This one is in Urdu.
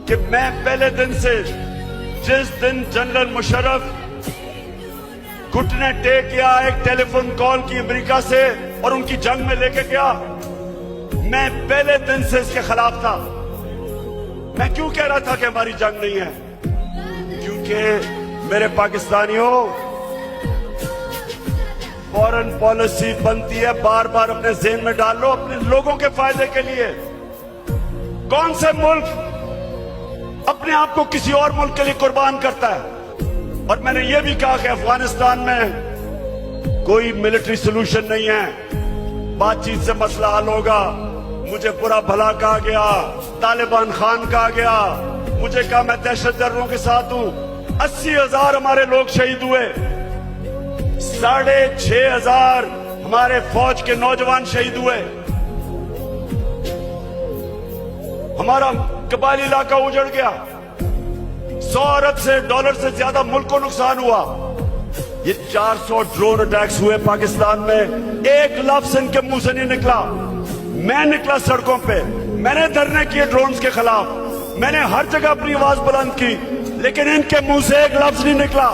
کہ میں پہلے دن سے جس دن جنرل مشرف گھٹنے ٹیک کیا ایک ٹیلی فون کال کی امریکہ سے اور ان کی جنگ میں لے کے گیا، میں پہلے دن سے اس کے خلاف تھا۔ میں کیوں کہہ رہا تھا کہ ہماری جنگ نہیں ہے؟ کیونکہ میرے پاکستانیوں، فورن پالیسی بنتی ہے، بار بار اپنے ذہن میں ڈال لو، اپنے لوگوں کے فائدے کے لیے۔ کون سے ملک اپنے آپ کو کسی اور ملک کے لیے قربان کرتا ہے؟ اور میں نے یہ بھی کہا کہ افغانستان میں کوئی ملٹری سلوشن نہیں ہے، بات چیت سے مسئلہ حل ہوگا۔ مجھے برا بھلا کہا گیا، طالبان خان کہا گیا، مجھے کہا میں دہشت گردوں کے ساتھ ہوں۔ 80,000 ہمارے لوگ شہید ہوئے، 6,500 ہمارے فوج کے نوجوان شہید ہوئے، ہمارا قبائلی علاقہ اجڑ گیا، 100 ارب سے ڈالر سے زیادہ ملک کو نقصان ہوا۔ یہ 400 ڈرون اٹیکس ہوئے پاکستان میں، ایک لفظ ان کے منہ سے نہیں نکلا۔ میں نکلا سڑکوں پہ، میں نے دھرنے کیے ڈرونز کے خلاف، میں نے ہر جگہ اپنی آواز بلند کی، لیکن ان کے منہ سے ایک لفظ نہیں نکلا۔